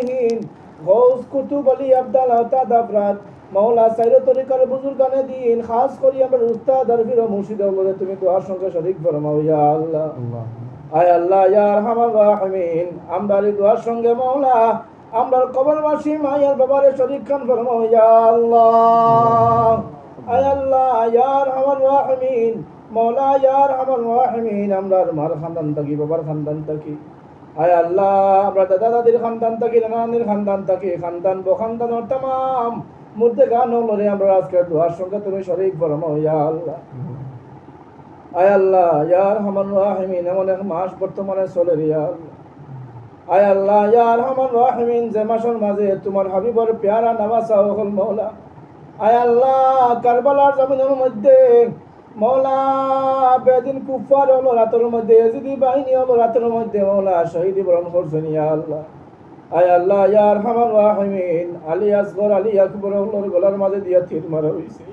সালিহিন গৌস কুতুব আলী আব্দাল আওতাদ আফরাদ মাওলা সাইর তরিকার বুজুর্গানে দিন খাস করি আমার উস্তাদ আরফির মুর্শিদ বলে তুমি দোয়ার সঙ্গে শরীক ফরমাও ইয়া আল্লাহ। আয় আল্লাহ ইয়া আরহামার রাহিমিন আমরা এই দোয়ার সঙ্গে মাওলা আমরা কবরবাসী মায়ের বাবারে শরীক খান ফরমাও ইয়া আল্লাহ। আয় আল্লাহ ইয়া আরহামার রাহিমিন মাওলা ইয়া আরহামার রাহিমিন আমরার মার খানদান থাকি বাবার খানদান থাকি আয় আল্লাহ আমরা দাদা দাদির খানদান থাকি নানানির খানদান থাকি খানদান বখানদানের तमाम মুর্দে গান লরে আমরা আজকের দোয়ার সঙ্গে তুমি শরীক ফরমাও ইয়া আল্লাহ। আয় আল্লাহ ইয়া আরহামার রাহিমিন এমন এক মাস বর্তমানে চলে ইয়া আল্লাহ। আয় আল্লাহ ইয়া আরহামার রাহিমিন যে মাসের মাঝে তোমার হাবিবর প্যারা নওয়াসা হল মাওলা। আয় আল্লাহ কারবালার জমিনের মধ্যে মাওলা বেদিন কুফার হলো রাতের মধ্যে ইজিদি বাহিনী হলো রাতের মধ্যে মাওলা শহীদি বরণ করছেন ইয়া আল্লাহ। আয় আল্লাহ ইয়া আরহামার রাহিমিন আলী আসগর আলী আকবর হলোর গলার মাঝে দিয়া তীর মারা হইছে।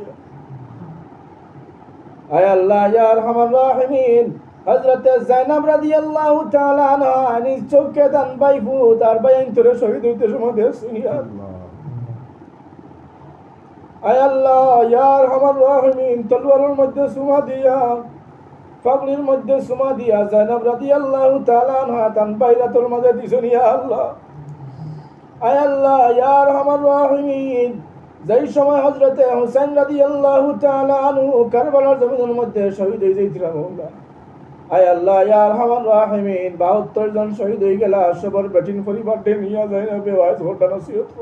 আয় আল্লাহ ইয়া আরহামার রাহিমিন হযরত যায়েনব রাদিয়াল্লাহু তাআলা আনহা নিজ চোখে দান বাইফু তার বাইন তোরে শহীদ হইতে সময় শুনিয়া আল্লাহ। আয় আল্লাহ ইয়া আরহামার রাহিমিন তলোয়ারের মধ্যে সুমা দিয়া পাগড়ির মধ্যে সুমা দিয়া যায়েনব রাদিয়াল্লাহু তাআলা আনহা দান বাইরা তোর মাঝে দিছেন ইয়া আল্লাহ। আয় আল্লাহ ইয়া আরহামার রাহিমিন যেই সময় হযরত হুসাইন রাদিয়াল্লাহু তাআলা আনহু কারবালার জমিনের মধ্যে শহীদ হয়ে যাইতিরা মাওলা। আয় আল্লাহ ইয়া আরহামার রাহিমিন 72 জন শহীদ হয়ে গেল সবার বেটিন পরিবার ডে নিয়া যায় না বেওয়াজ ঘটা নসিহত।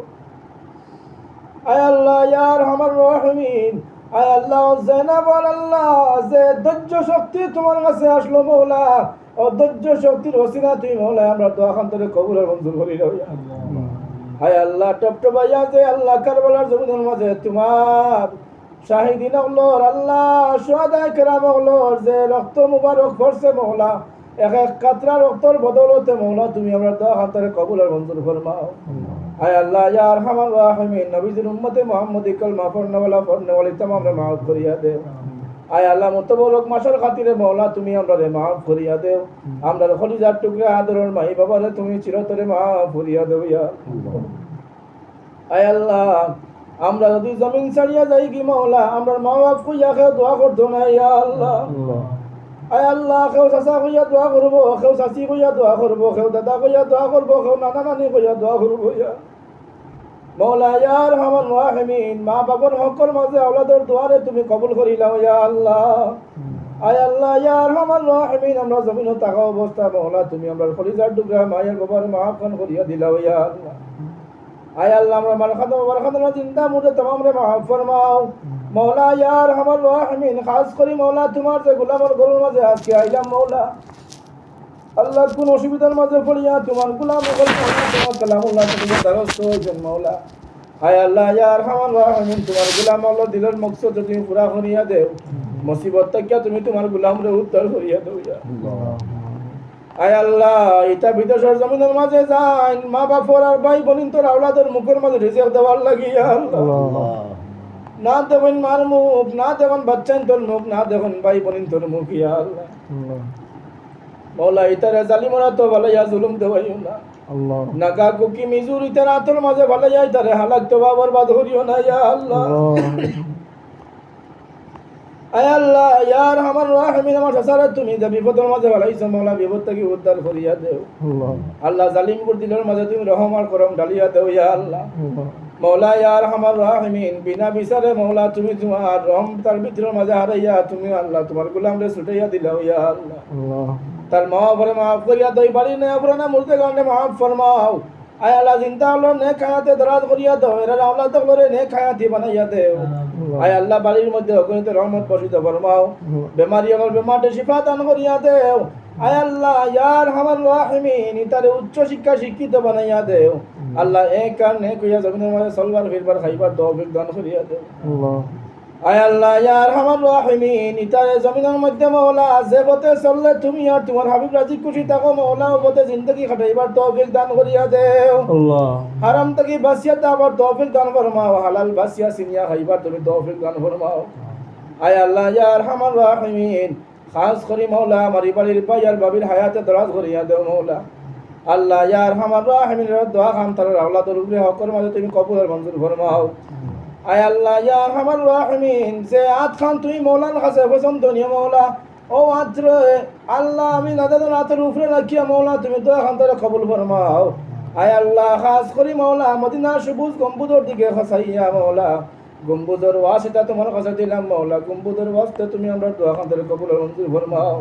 আয় আল্লাহ ইয়া আরহামার রাহিমিন আয় আল্লাহ যায়েনব আল্লাহ যে ধৈর্য শক্তি তোমার কাছে আসলো মাওলা ও ধৈর্য শক্তির ওসিলা তুই মাওলা আমরা দোয়া খান তোরে কবুল আর মঞ্জুর করি দাও ইয়া আল্লাহ। আয় আল্লাহ টপটপাইয়া যে আল্লাহ কারবালার জমিনের মাঝে তোমার শাহিদিন হলোর আল্লাহ শুহাদায়ে কেরাম হলোর যে রক্ত মুবারক পড়ছে মাওলা এক এক কাতরা রক্তর বদৌলতে মাওলা তুমি আমরা দোয়া খান তোরে কবুল আর মঞ্জুর ফরমাও। আয় আল্লাহ ইয়া আরহামার রাহিমিন নবীজির উম্মতে মুহাম্মদি কলমা পড়নেওয়ালা পড়নেওয়ালি तमामরে মাফ করিয়া দেও। আয় আল্লাহ মুতবারক মাসের খাতিরে মাওলা তুমি আমরারে মাফ করিয়া দেও। আমরার খলিজার টুকরা আদরের মাই বাবারে তুমি চিরতরে মাফ করিয়া দেও ইয়া আল্লাহ। আয় আল্লাহ আমরা যদি জমিন ছাড়িয়া যাই কি মাওলা আমরার মা বাপ কইয়া কেউ দোয়া করতো না ইয়া আল্লাহ। আয় আল্লাহ কেউ চাচা কইয়া দোয়া করবো কেউ চাচি কইয়া দোয়া করবো কেউ দাদা কইয়া দোয়া করবো কেউ নানা নানি কইয়া দোয়া করবো ইয়া মাওলা ইয়া আরহামার রাহিমিন মা বাবার হকের মাঝে আওলাদের দোয়ারে তুমি কবুল করিলাও ইয়া আল্লাহ। আয় আল্লাহ ইয়া আরহামার রাহিমিন আমরা জমিনে থাকা অবস্থা মাওলা তুমি আমরার খলিজার টুকরা মায়ের বাবার মাফ খান করিয়া দিলাও ইয়া আল্লাহ। আয় আল্লাহ আমরা বারখানা জিন্দা মুর্দে तमामরে মাফ ফরমাও মাওলা ইয়া আরহামার রাহিমিন খাস করি মাওলা তোমার যে গোলামের ঘরের মাঝে আজকে আইলাম মাওলা আল্লাহ কোন অসুবিধার মাঝে পড়িয়া তোমার গোলাম তোমার কালামুল্লাহ তুমি দ্বারস্থ হয়েছেন মাওলা। আয় আল্লাহ ইয়া আরহামার রাহিমিন তোমার গোলাম আল্লাহ দিলের মকসদ তুমি পুরা করিয়া দেও মুসিবত থেকে তুমি তোমার গোলামরে উদ্ধার করিয়া দেও ইয়া আল্লাহ। আয় আল্লাহ এটা বিদেশের জমিনের মাঝে যান মা বাপর আর ভাই বোন তোর আওলাদের মুখের মাঝে রিজিক দেওয়ার লাগি ইয়া আল্লাহ। না দেবেন মার মুখ না দেবেন বাচ্চান তোর মুখ না দেবেন ভাই বোন তোর মুখ ইয়া আল্লাহ। মাওলা ইতারে জালিমরা তো ভালো ইয়া জুলুম দেওয়াইও না আল্লাহ। নাগা কুকি মিজুর ইতারে আতর মাঝে ভালো ইয়া ইতারে হালাক তো বরবাদ করিও না ইয়া আল্লাহ। আয় আল্লাহ ইয়া আরহামার রাহিমিন আমার সাসারে তুমি যে বিপদের মাঝে ভালাইছো মাওলা বিপদ থেকে উদ্ধার করিয়া দেও আল্লাহ। আল্লাহ জালিমপুর দিলের মাঝে তুমি রহম আর করম ঢালিয়া দেও ইয়া আল্লাহ। মাওলা ইয়া আরহামার রাহিমিন বিনা বিচারে মাওলা তুমি তোমার রহম তার ভিতরের মাঝে হারাইয়া তুমি আল্লাহ তোমার গোলামরে ছুটাইয়া দিলাও ইয়া আল্লাহ। তার মা বাবারে মাফ করিয়া দেই বাড়ি নে পুরানা মুর্দে গানে মাফ ফরমাও। আয় আল্লাহ জিন্দা হলো নেক হায়াতে দরাজ করিয়া দাও এরা আওলাদ তকলরে নেক হায়াতি বানাইয়া দেও। আয় আল্লাহ বাড়ির মধ্যে অগণিত রহমত বর্ষিত ফরমাও বেমারি হল বেমারতে শিফা দান করিয়া দেও। আয় আল্লাহ ইয়া আরহামার রাহিমিন ইতারে উচ্চ শিক্ষা শিক্ষিত বানাইয়া দেও আল্লাহ এক কারণে কইয়া জমিনের মাঝে চলবার ফিরবার খাইবার তৌফিক দান করিয়া দেও আল্লাহ। আয় আল্লাহ ইয়া আরহামার রাহিমিন ইতারে জমিনের মধ্যে মাওলা যে পথে চললে তুমি আর তোমার হাবিব রাজি খুশি থাকো মাওলা ও পথে জিন্দেগি কাটাইবার তৌফিক দান করিয়া দেও আল্লাহ। হারাম থেকে বাঁচিয়া যাবার তৌফিক দান ফরমাও হালাল বাঁচিয়া সিনিয়া খাইবার তুমি তৌফিক দান ফরমাও। আয় আল্লাহ ইয়া আরহামার রাহিমিন খাস করি মাওলা আমার বাড়ির ভাই আর বাবির হায়াতে দরাজ করিয়া দেও মাওলা। আল্লাহ ইয়া আরহামার রাহিমিন দোয়া খান তার আওলাদের উপরে হকের মাঝে তুমি কবুল আর মঞ্জুর ফরমাও আয় আল্লাহ ইয়া আরহামার রাহিমিন যে আত খান তুমি মৌলার কাছে পছন্দ নিয়ে মৌলা ও আত্র আল্লাহ আমি দাদাদের হাতের উপরে রাখিয়া মৌলা তুমি দোয়া খান তার কবুল ফরমাও আয় আল্লাহ খাস করি মৌলা মদিনা সবুজ গম্বুজের দিকে খসাইয়া মৌলা গম্বুজের ওয়াসিতা তোমার কাছে দিলাম মৌলা গম্বুজের ওয়াসিতা তুমি আমরা দোয়া খান তার কবুল আর মঞ্জুর ফরমাও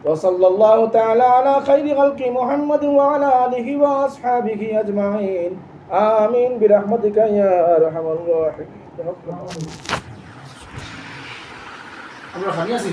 وصلى الله تعالى على خير خلق محمد وعلى آله وأصحابه أجمعين آمين برحمتك يا أرحم الراحمين আমরা খালি আছি